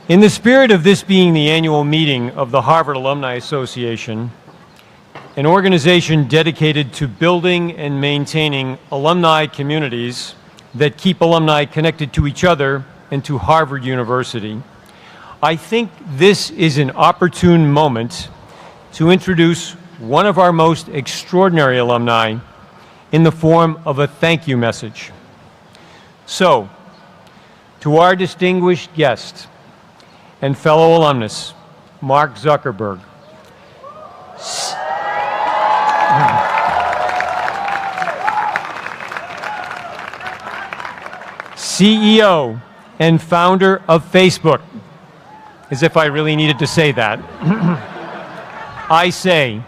In the spirit of this being the annual meeting of the Harvard Alumni Association, an organization dedicated to building and maintaining alumni communities that keep alumni connected to each other and to Harvard University, I think this is an opportune moment to introduce one of our most extraordinary alumni in the form of a thank you message. So, to our distinguished guest and fellow alumnus, Mark Zuckerberg, CEO and founder of Facebook, as if I really needed to say that, I say,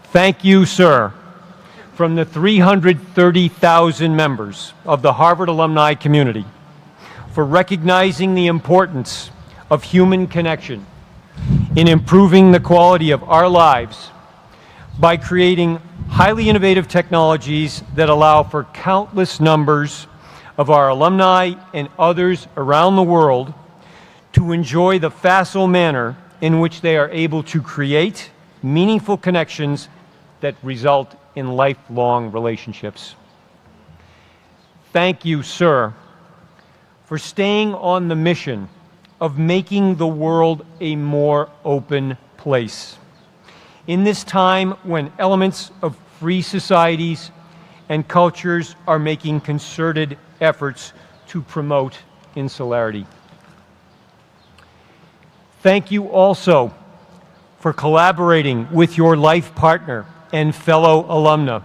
thank you, sir, from the 330,000 members of the Harvard alumni community for recognizing the importance of human connection in improving the quality of our lives by creating highly innovative technologies that allow for countless numbers of our alumni and others around the world to enjoy the facile manner in which they are able to create meaningful connections that result in lifelong relationships. Thank you, sir, for staying on the mission of making the world a more open place. In this time when elements of free societies and cultures are making concerted efforts to promote insularity. Thank you also for collaborating with your life partner and fellow alumna,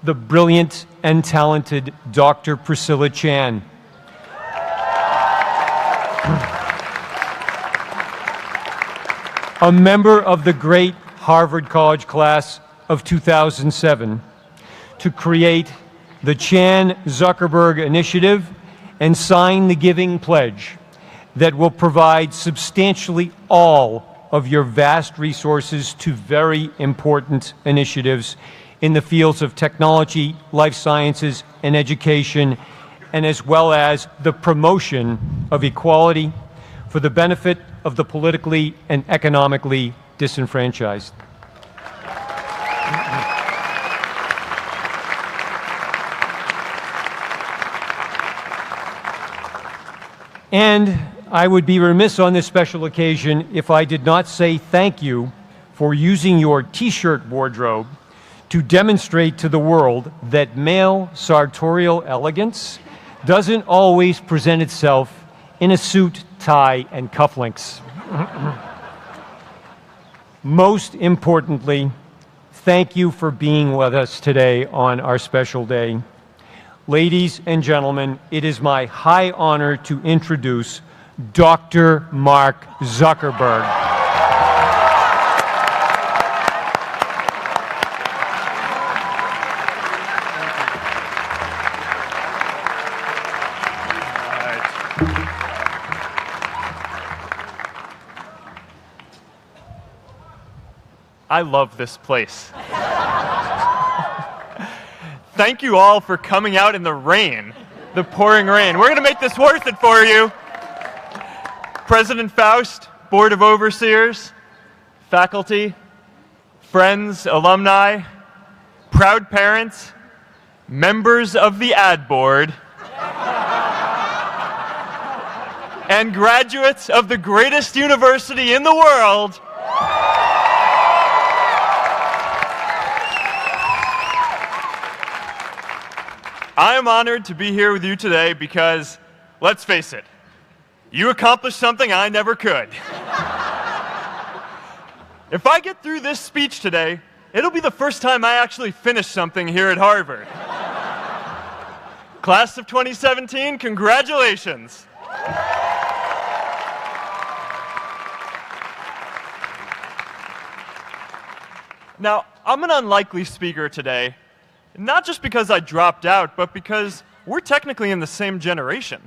the brilliant and talented Dr. Priscilla Chan. A member of the great Harvard College class of 2007, to create the Chan-Zuckerberg Initiative and sign the Giving Pledge that will provide substantially all of your vast resources to very important initiatives in the fields of technology, life sciences, and education, and as well as the promotion of equality for the benefit of the politically and economically disenfranchised. And I would be remiss on this special occasion if I did not say thank you for using your T-shirt wardrobe to demonstrate to the world that male sartorial elegance doesn't always present itself in a suit, tie, and cufflinks. Most importantly, thank you for being with us today on our special day. Ladies and gentlemen, it is my high honor to introduce Dr. Mark Zuckerberg. I love this place. Thank you all for coming out in the rain, the pouring rain. We're going to make this worth it for you. President Faust, Board of Overseers, faculty, friends, alumni, proud parents, members of the ad board, and graduates of the greatest university in the world. I am honored to be here with you today because, let's face it, you accomplished something I never could. If I get through this speech today, it'll be the first time I actually finish something here at Harvard. Class of 2017, congratulations. Now, I'm an unlikely speaker today, not just because I dropped out, but because we're technically in the same generation.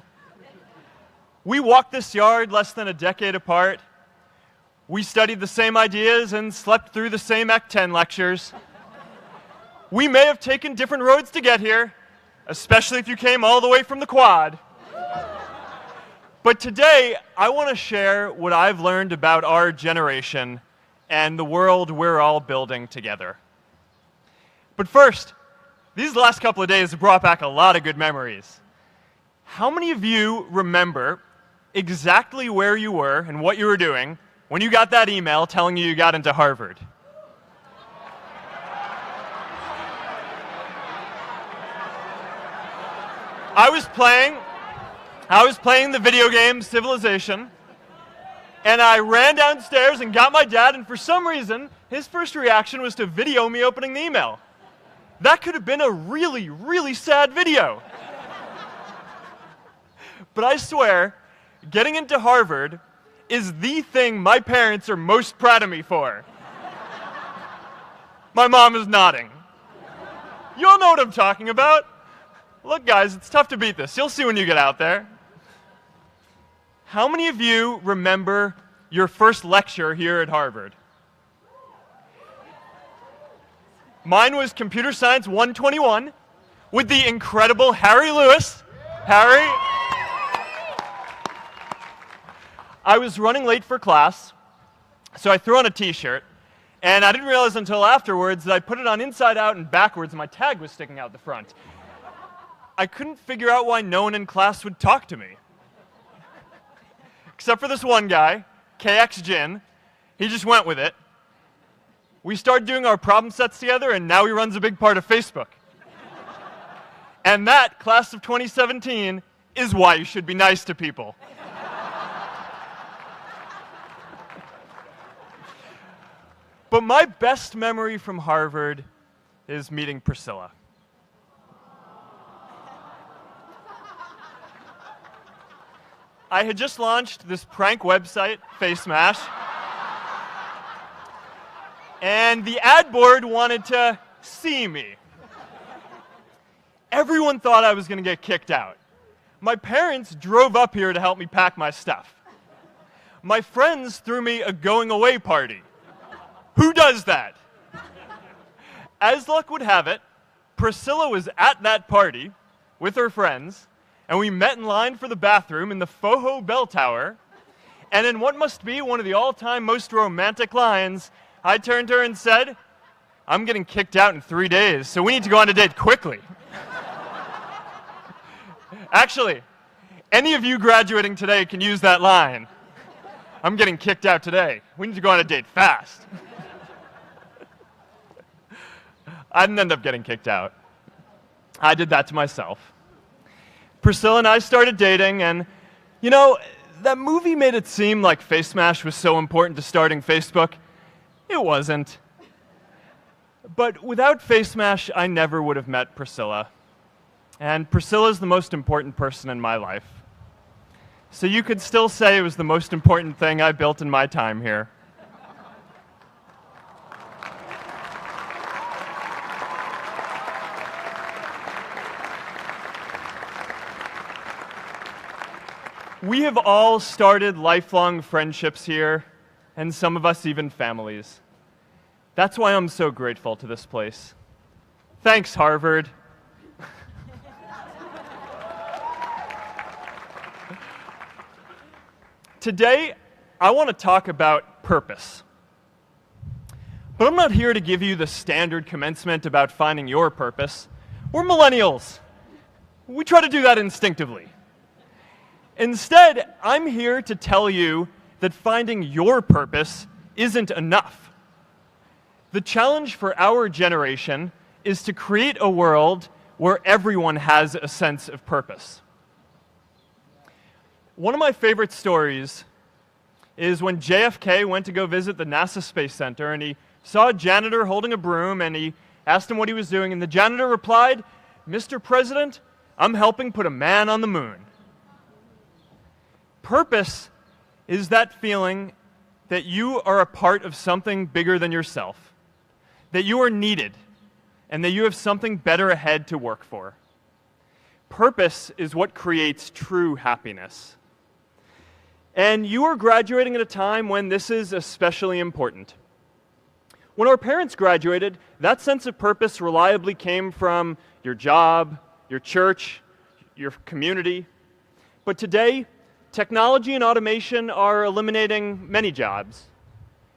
We walked this yard less than a decade apart. We studied the same ideas and slept through the same Act 10 lectures. We may have taken different roads to get here, especially if you came all the way from the quad. But today, I want to share what I've learned about our generation and the world we're all building together. But first, these last couple of days have brought back a lot of good memories. How many of you remember exactly where you were and what you were doing when you got that email telling you got into Harvard? I was playing the video game Civilization, and I ran downstairs and got my dad, and for some reason, his first reaction was to video me opening the email. That could have been a really, really sad video. But I swear, getting into Harvard is the thing my parents are most proud of me for. My mom is nodding. You all know what I'm talking about. Look, guys, it's tough to beat this. You'll see when you get out there. How many of you remember your first lecture here at Harvard? Mine was Computer Science 121 with the incredible Harry Lewis. Harry. I was running late for class, so I threw on a t-shirt, and I didn't realize until afterwards that I put it on inside out and backwards, and my tag was sticking out the front. I couldn't figure out why no one in class would talk to me. Except for this one guy, KX Jin. He just went with it. We started doing our problem sets together, and now he runs a big part of Facebook. And that, class of 2017, is why you should be nice to people. But my best memory from Harvard is meeting Priscilla. I had just launched this prank website, FaceMash, and the ad board wanted to see me. Everyone thought I was going to get kicked out. My parents drove up here to help me pack my stuff. My friends threw me a going-away party. Who does that? As luck would have it, Priscilla was at that party with her friends, and we met in line for the bathroom in the Foho Bell Tower, and in what must be one of the all-time most romantic lines, I turned to her and said, "I'm getting kicked out in 3 days, so we need to go on a date quickly." Actually, any of you graduating today can use that line. I'm getting kicked out today. We need to go on a date fast. I didn't end up getting kicked out. I did that to myself. Priscilla and I started dating, and, you know, that movie made it seem like FaceMash was so important to starting Facebook. It wasn't. But without FaceMash, I never would have met Priscilla. And Priscilla's the most important person in my life. So you could still say it was the most important thing I built in my time here. We have all started lifelong friendships here, and some of us even families. That's why I'm so grateful to this place. Thanks, Harvard. Today, I want to talk about purpose. But I'm not here to give you the standard commencement about finding your purpose. We're millennials. We try to do that instinctively. Instead, I'm here to tell you that finding your purpose isn't enough. The challenge for our generation is to create a world where everyone has a sense of purpose. One of my favorite stories is when JFK went to go visit the NASA Space Center, and he saw a janitor holding a broom, and he asked him what he was doing, and the janitor replied, "Mr. President, I'm helping put a man on the moon." Purpose is that feeling that you are a part of something bigger than yourself, that you are needed, and that you have something better ahead to work for. Purpose is what creates true happiness. And you are graduating at a time when this is especially important. When our parents graduated, that sense of purpose reliably came from your job, your church, your community. But today, technology and automation are eliminating many jobs.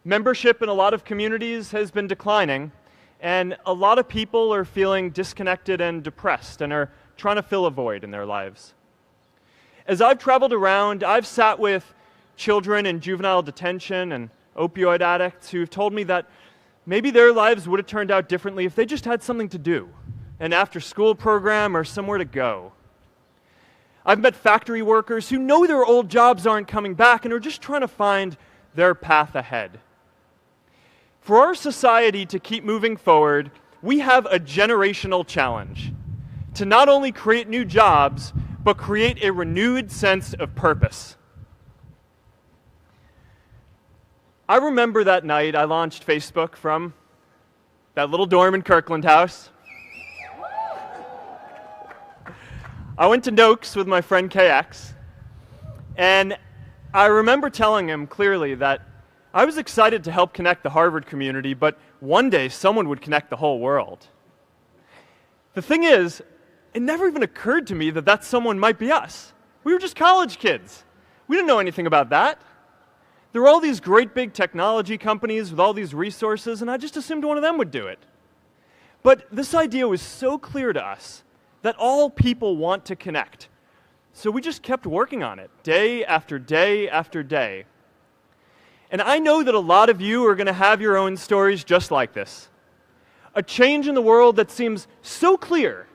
Membership in a lot of communities has been declining, and a lot of people are feeling disconnected and depressed and are trying to fill a void in their lives. As I've traveled around, I've sat with children in juvenile detention and opioid addicts who've told me that maybe their lives would have turned out differently if they just had something to do, an after-school program or somewhere to go. I've met factory workers who know their old jobs aren't coming back and are just trying to find their path ahead. For our society to keep moving forward, we have a generational challenge to not only create new jobs, but create a renewed sense of purpose. I remember that night I launched Facebook from that little dorm in Kirkland House. I went to Noakes with my friend KX, and I remember telling him clearly that I was excited to help connect the Harvard community, but one day someone would connect the whole world. The thing is, it never even occurred to me that that someone might be us. We were just college kids. We didn't know anything about that. There were all these great big technology companies with all these resources, and I just assumed one of them would do it. But this idea was so clear to us that all people want to connect. So we just kept working on it, day after day after day. And I know that a lot of you are going to have your own stories just like this. A change in the world that seems so clear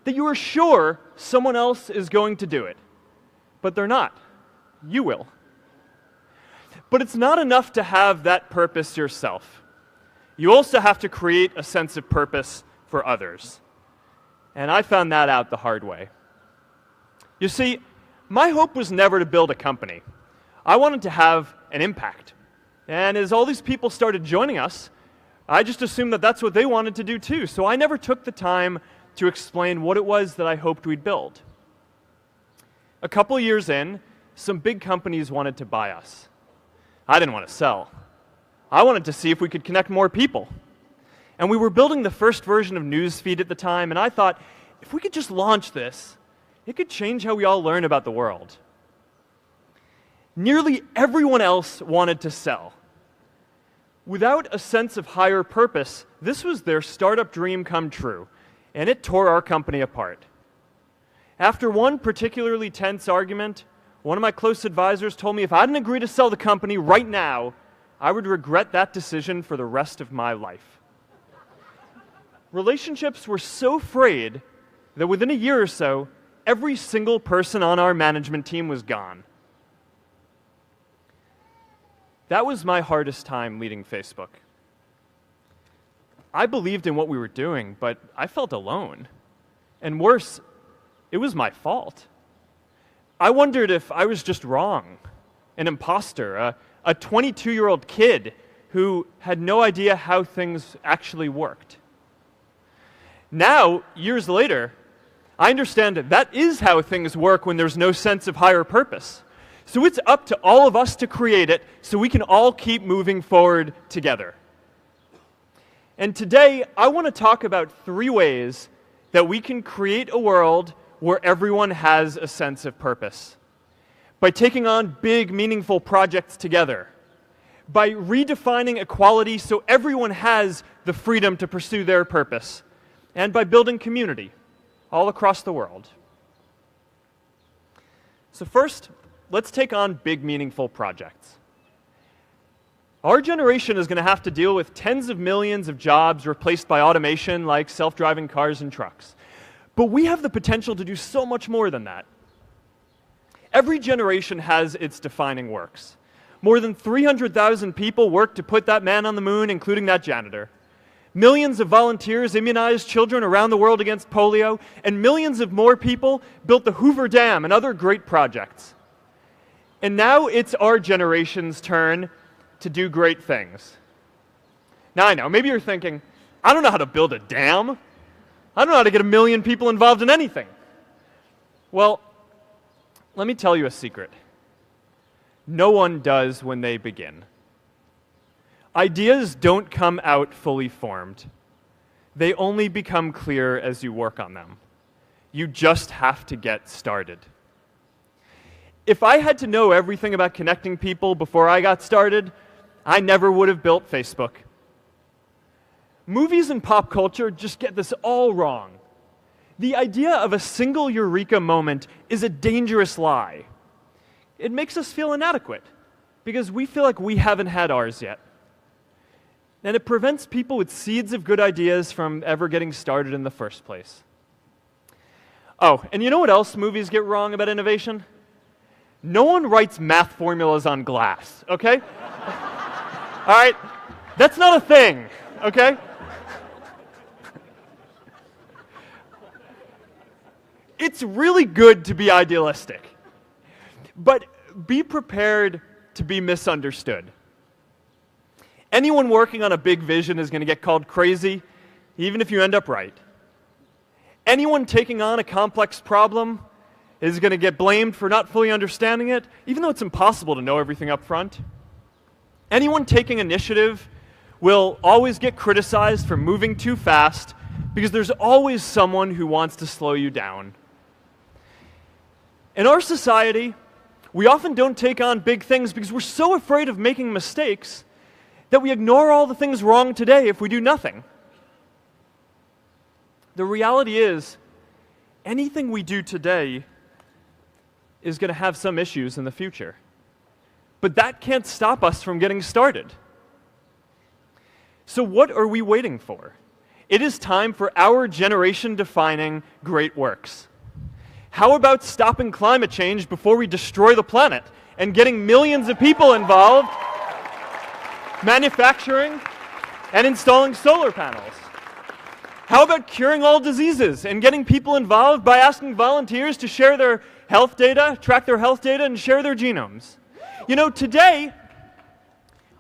that you are sure someone else is going to do it. But they're not. You will. But it's not enough to have that purpose yourself. You also have to create a sense of purpose for others. And I found that out the hard way. You see, my hope was never to build a company. I wanted to have an impact. And as all these people started joining us, I just assumed that that's what they wanted to do too. So I never took the time to explain what it was that I hoped we'd build. A couple years in, some big companies wanted to buy us. I didn't want to sell. I wanted to see if we could connect more people. And we were building the first version of Newsfeed at the time, and I thought, if we could just launch this, it could change how we all learn about the world. Nearly everyone else wanted to sell. Without a sense of higher purpose, this was their startup dream come true, and it tore our company apart. After one particularly tense argument, one of my close advisors told me if I didn't agree to sell the company right now, I would regret that decision for the rest of my life. Relationships were so frayed that within a year or so, every single person on our management team was gone. That was my hardest time leading Facebook. I believed in what we were doing, but I felt alone. And worse, it was my fault. I wondered if I was just wrong, an imposter, a 22-year-old kid who had no idea how things actually worked. Now, years later, I understand that is how things work when there's no sense of higher purpose. So it's up to all of us to create it so we can all keep moving forward together. And today, I want to talk about 3 ways that we can create a world where everyone has a sense of purpose. By taking on big, meaningful projects together. By redefining equality so everyone has the freedom to pursue their purpose. And by building community all across the world. So first, let's take on big, meaningful projects. Our generation is going to have to deal with tens of millions of jobs replaced by automation like self-driving cars and trucks. But we have the potential to do so much more than that. Every generation has its defining works. More than 300,000 people worked to put that man on the moon, including that janitor. Millions of volunteers immunized children around the world against polio, and millions of more people built the Hoover Dam and other great projects. And now it's our generation's turn to do great things. Now I know, maybe you're thinking, I don't know how to build a dam. I don't know how to get 1 million people involved in anything. Well, let me tell you a secret. No one does when they begin. Ideas don't come out fully formed. They only become clear as you work on them. You just have to get started. If I had to know everything about connecting people before I got started, I never would have built Facebook. Movies and pop culture just get this all wrong. The idea of a single eureka moment is a dangerous lie. It makes us feel inadequate because we feel like we haven't had ours yet. And it prevents people with seeds of good ideas from ever getting started in the first place. Oh, and you know what else movies get wrong about innovation? No one writes math formulas on glass, okay? All right? That's not a thing, okay? It's really good to be idealistic, but be prepared to be misunderstood. Anyone working on a big vision is going to get called crazy, even if you end up right. Anyone taking on a complex problem is going to get blamed for not fully understanding it, even though it's impossible to know everything up front. Anyone taking initiative will always get criticized for moving too fast because there's always someone who wants to slow you down. In our society, we often don't take on big things because we're so afraid of making mistakes that we ignore all the things wrong today if we do nothing. The reality is, anything we do today is going to have some issues in the future. But that can't stop us from getting started. So what are we waiting for? It is time for our generation-defining great works. How about stopping climate change before we destroy the planet and getting millions of people involved, manufacturing and installing solar panels? How about curing all diseases and getting people involved by asking volunteers to share their health data, track their health data, and share their genomes? You know, today,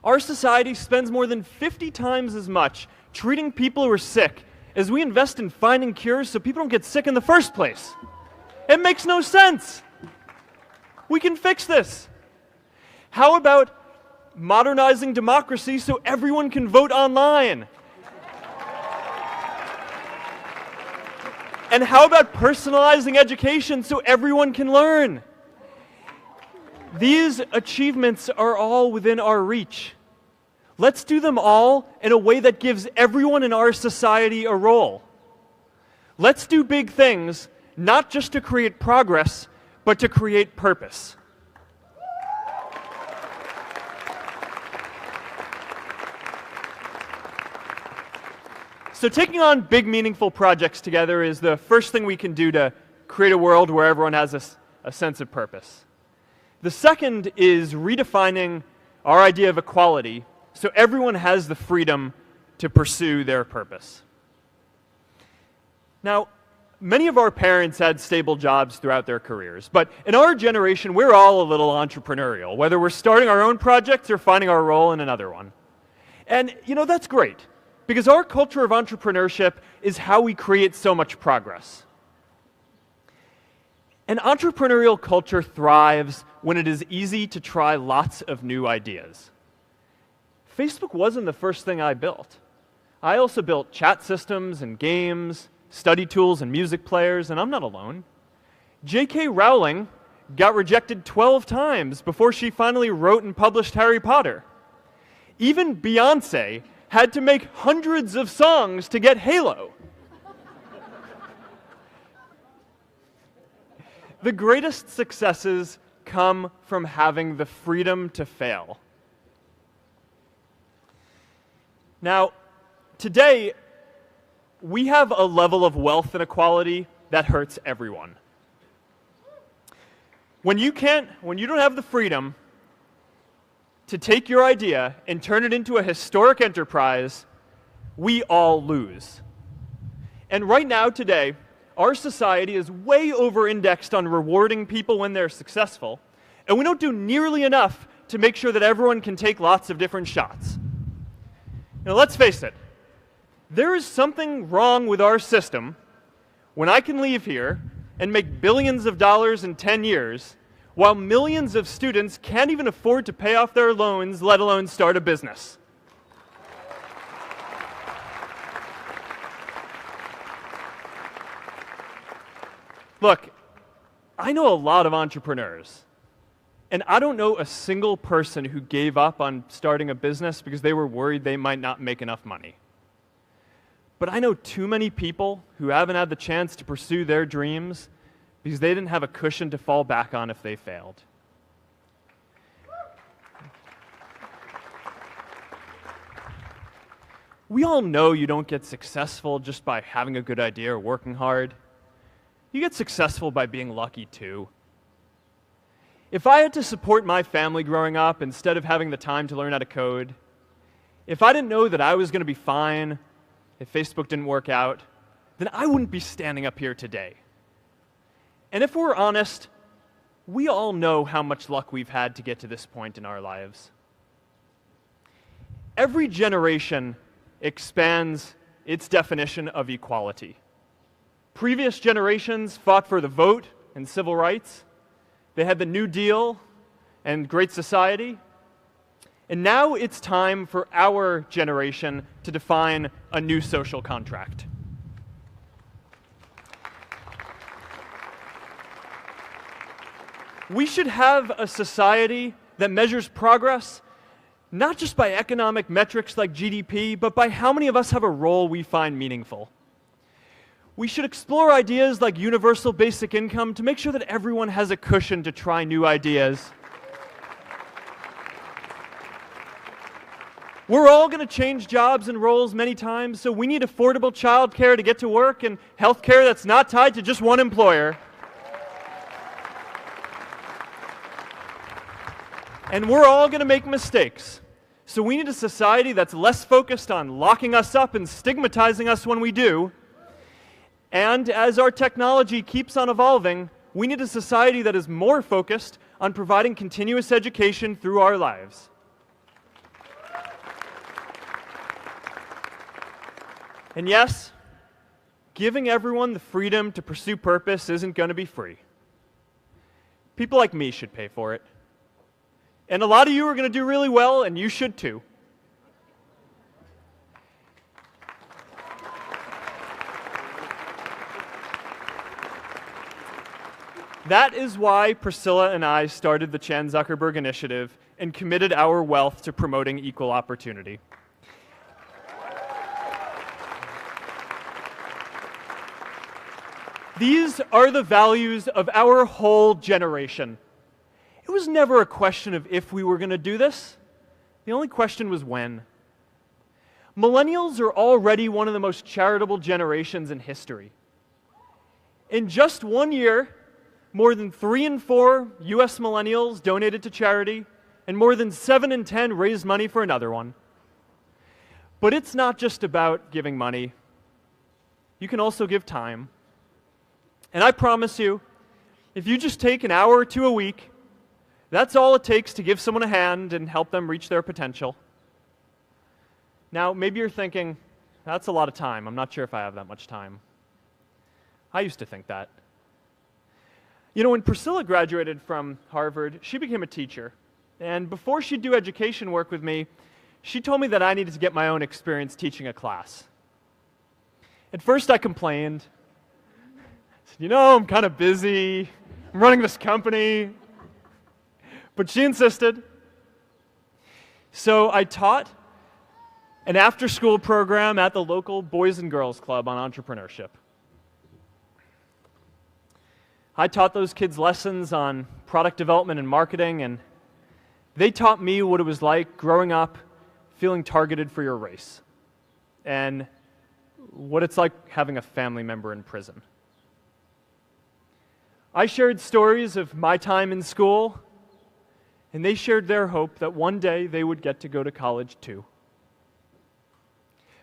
our society spends more than 50 times as much treating people who are sick as we invest in finding cures so people don't get sick in the first place. It makes no sense. We can fix this. How about modernizing democracy so everyone can vote online? And how about personalizing education so everyone can learn? These achievements are all within our reach. Let's do them all in a way that gives everyone in our society a role. Let's do big things, not just to create progress, but to create purpose. So taking on big, meaningful projects together is the first thing we can do to create a world where everyone has a sense of purpose. The second is redefining our idea of equality so everyone has the freedom to pursue their purpose. Now, many of our parents had stable jobs throughout their careers, but in our generation, we're all a little entrepreneurial, whether we're starting our own projects or finding our role in another one. And, you know, that's great, because our culture of entrepreneurship is how we create so much progress. An entrepreneurial culture thrives when it is easy to try lots of new ideas. Facebook wasn't the first thing I built. I also built chat systems and games, study tools and music players, and I'm not alone. J.K. Rowling got rejected 12 times before she finally wrote and published Harry Potter. Even Beyoncé had to make hundreds of songs to get Halo. The greatest successes come from having the freedom to fail. Now, today, we have a level of wealth inequality that hurts everyone. When you don't have the freedom to take your idea and turn it into a historic enterprise, we all lose. And right now, today, our society is way over-indexed on rewarding people when they're successful, and we don't do nearly enough to make sure that everyone can take lots of different shots. Now, let's face it. There is something wrong with our system when I can leave here and make billions of dollars in 10 years, while millions of students can't even afford to pay off their loans, let alone start a business. Look, I know a lot of entrepreneurs, and I don't know a single person who gave up on starting a business because they were worried they might not make enough money. But I know too many people who haven't had the chance to pursue their dreams because they didn't have a cushion to fall back on if they failed. We all know you don't get successful just by having a good idea or working hard. You get successful by being lucky too. If I had to support my family growing up instead of having the time to learn how to code, if I didn't know that I was going to be fine if Facebook didn't work out, then I wouldn't be standing up here today. And if we're honest, we all know how much luck we've had to get to this point in our lives. Every generation expands its definition of equality. Previous generations fought for the vote and civil rights. They had the New Deal and Great Society. And now it's time for our generation to define a new social contract. We should have a society that measures progress not just by economic metrics like GDP, but by how many of us have a role we find meaningful. We should explore ideas like universal basic income to make sure that everyone has a cushion to try new ideas. We're all going to change jobs and roles many times, so we need affordable childcare to get to work and healthcare that's not tied to just one employer. And we're all going to make mistakes. So we need a society that's less focused on locking us up and stigmatizing us when we do. And as our technology keeps on evolving, we need a society that is more focused on providing continuous education through our lives. And yes, giving everyone the freedom to pursue purpose isn't going to be free. People like me should pay for it. And a lot of you are going to do really well, and you should too. That is why Priscilla and I started the Chan Zuckerberg Initiative and committed our wealth to promoting equal opportunity. These are the values of our whole generation. It was never a question of if we were going to do this. The only question was when. Millennials are already one of the most charitable generations in history. In just 1 year, more than 3 in 4 US millennials donated to charity, and more than 7 in 10 raised money for another one. But it's not just about giving money. You can also give time. And I promise you, if you just take an hour or two a week, that's all it takes to give someone a hand and help them reach their potential. Now, maybe you're thinking, that's a lot of time. I'm not sure if I have that much time. I used to think that. You know, when Priscilla graduated from Harvard, she became a teacher. And before she'd do education work with me, she told me that I needed to get my own experience teaching a class. At first, I complained. I said, you know, I'm kind of busy. I'm running this company. But she insisted. So I taught an after-school program at the local Boys and Girls Club on entrepreneurship. I taught those kids lessons on product development and marketing, and they taught me what it was like growing up feeling targeted for your race, and what it's like having a family member in prison. I shared stories of my time in school, and they shared their hope that one day they would get to go to college too.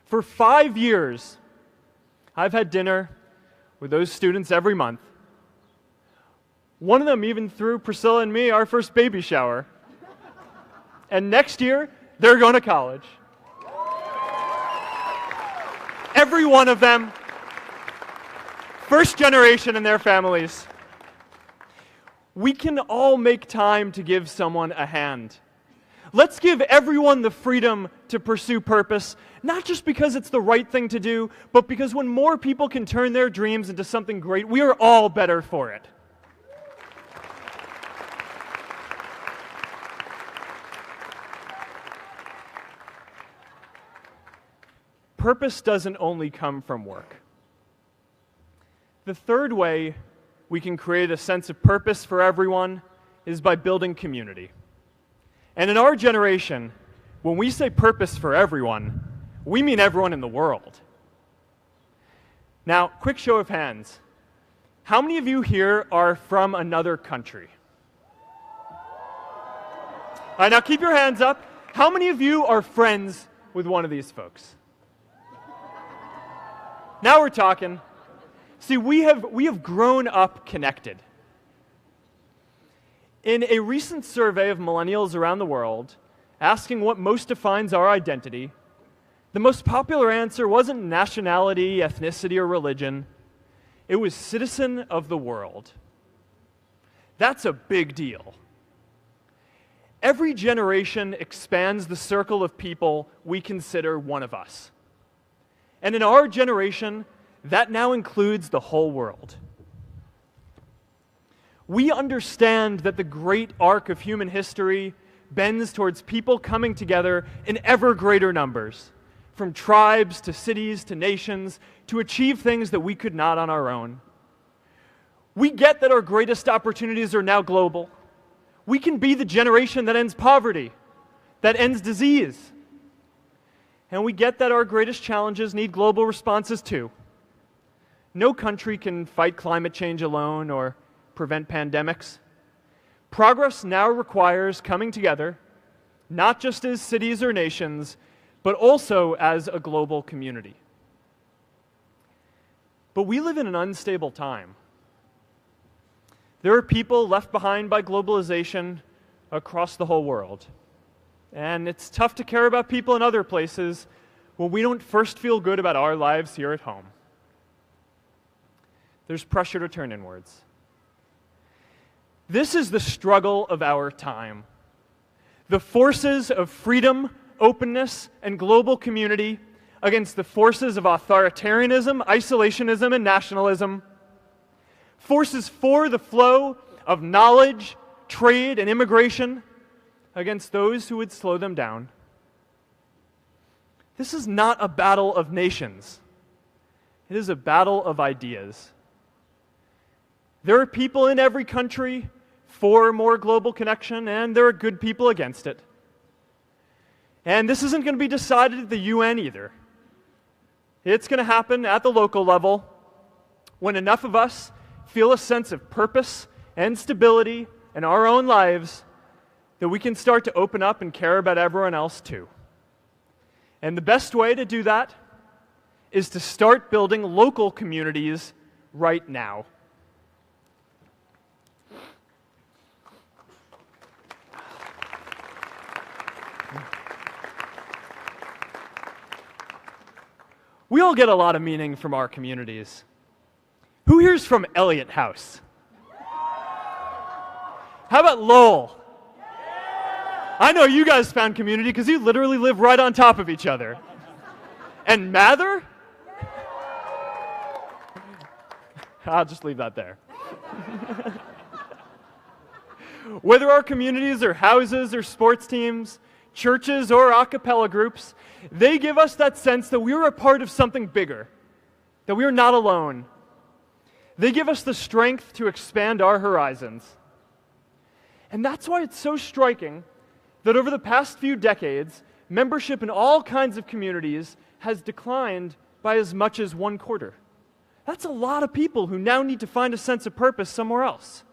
For 5 years, I've had dinner with those students every month. One of them even threw Priscilla and me our first baby shower. And next year, they're going to college. Every one of them, first generation in their families. We can all make time to give someone a hand. Let's give everyone the freedom to pursue purpose, not just because it's the right thing to do, but because when more people can turn their dreams into something great, we are all better for it. Purpose doesn't only come from work. The third way we can create a sense of purpose for everyone is by building community. And in our generation, when we say purpose for everyone, we mean everyone in the world. Now, quick show of hands. How many of you here are from another country? All right, now keep your hands up. How many of you are friends with one of these folks? Now we're talking. See, we have grown up connected. In a recent survey of millennials around the world, asking what most defines our identity, the most popular answer wasn't nationality, ethnicity, or religion. It was citizen of the world. That's a big deal. Every generation expands the circle of people we consider one of us. And in our generation, that now includes the whole world. We understand that the great arc of human history bends towards people coming together in ever greater numbers, from tribes to cities to nations, to achieve things that we could not on our own. We get that our greatest opportunities are now global. We can be the generation that ends poverty, that ends disease. And we get that our greatest challenges need global responses too. No country can fight climate change alone or prevent pandemics. Progress now requires coming together, not just as cities or nations, but also as a global community. But we live in an unstable time. There are people left behind by globalization across the whole world. And it's tough to care about people in other places when we don't first feel good about our lives here at home. There's pressure to turn inwards. This is the struggle of our time. The forces of freedom, openness, and global community against the forces of authoritarianism, isolationism, and nationalism. Forces for the flow of knowledge, trade, and immigration against those who would slow them down. This is not a battle of nations. It is a battle of ideas. There are people in every country for more global connection, and there are good people against it. And this isn't going to be decided at the UN either. It's going to happen at the local level when enough of us feel a sense of purpose and stability in our own lives that we can start to open up and care about everyone else too. And the best way to do that is to start building local communities right now. We all get a lot of meaning from our communities. Who here's from Elliott House? How about Lowell? I know you guys found community because you literally live right on top of each other. And Mather? I'll just leave that there. Whether our communities are houses or sports teams, churches or a cappella groups, they give us that sense that we are a part of something bigger, that we are not alone. They give us the strength to expand our horizons. And that's why it's so striking that over the past few decades, membership in all kinds of communities has declined by as much as 1/4. That's a lot of people who now need to find a sense of purpose somewhere else.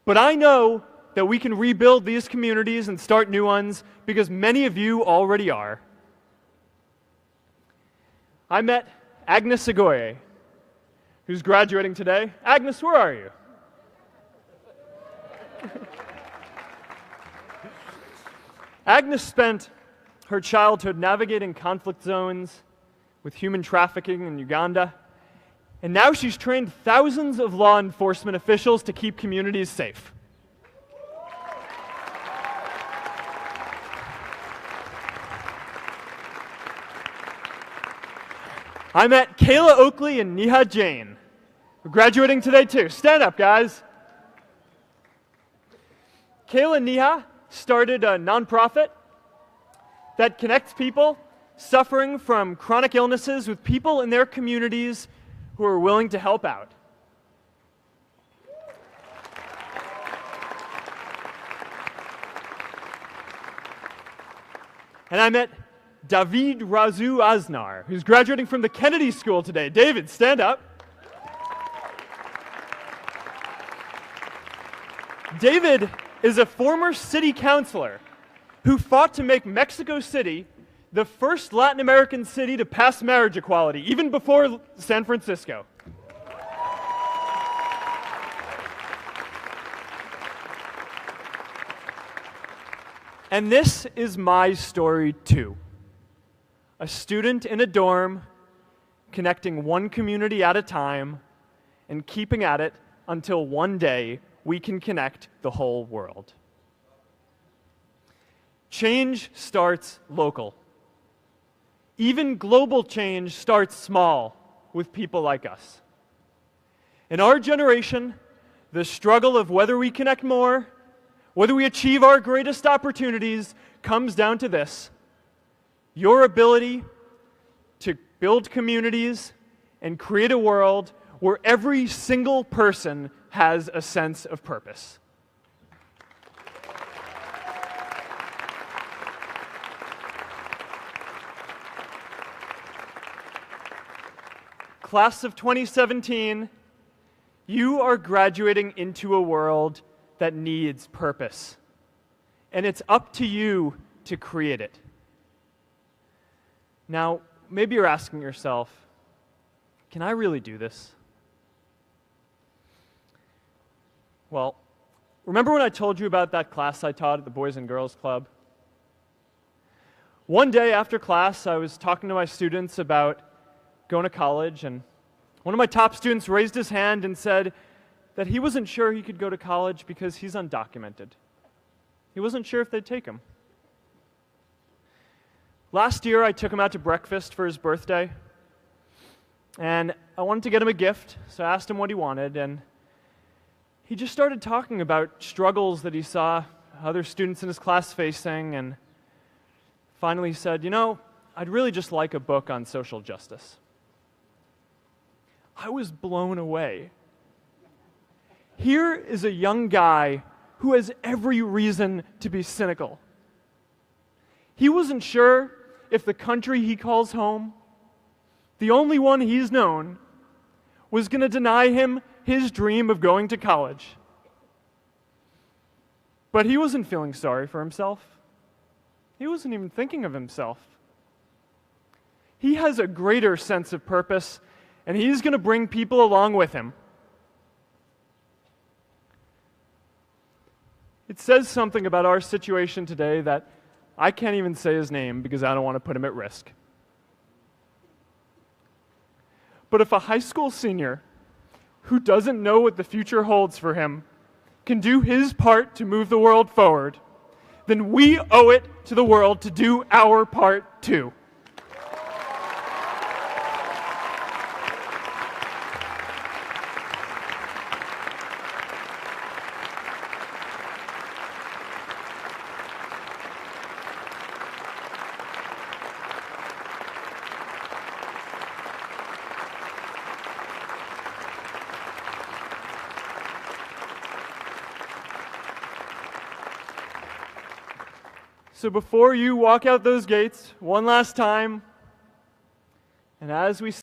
But I know that we can rebuild these communities and start new ones because many of you already are. I met Agnes Agoye, who's graduating today. Agnes, where are you? Agnes spent her childhood navigating conflict zones with human trafficking in Uganda, and now she's trained thousands of law enforcement officials to keep communities safe. I met Kayla Oakley and Neha Jain. We're graduating today too. Stand up, guys. Kayla and Neha started a nonprofit that connects people suffering from chronic illnesses with people in their communities who are willing to help out. And I met David Razu Aznar, who's graduating from the Kennedy School today. David, stand up. David is a former city councilor who fought to make Mexico City the first Latin American city to pass marriage equality, even before San Francisco. And this is my story too. A student in a dorm, connecting one community at a time and keeping at it until one day we can connect the whole world. Change starts local. Even global change starts small with people like us. In our generation, the struggle of whether we connect more, whether we achieve our greatest opportunities, comes down to this: your ability to build communities and create a world where every single person has a sense of purpose. Class of 2017, you are graduating into a world that needs purpose. And it's up to you to create it. Now, maybe you're asking yourself, can I really do this? Well, remember when I told you about that class I taught at the Boys and Girls Club? One day after class, I was talking to my students about going to college, and one of my top students raised his hand and said that he wasn't sure he could go to college because he's undocumented. He wasn't sure if they'd take him. Last year, I took him out to breakfast for his birthday, and I wanted to get him a gift, so I asked him what he wanted, and he just started talking about struggles that he saw other students in his class facing, and finally said, "You know, I'd really just like a book on social justice." I was blown away. Here is a young guy who has every reason to be cynical. He wasn't sure if the country he calls home, the only one he's known, was going to deny him his dream of going to college. But he wasn't feeling sorry for himself. He wasn't even thinking of himself. He has a greater sense of purpose, and he's going to bring people along with him. It says something about our situation today that I can't even say his name because I don't want to put him at risk. But if a high school senior who doesn't know what the future holds for him can do his part to move the world forward, then we owe it to the world to do our part too. So before you walk out those gates one last time, and as we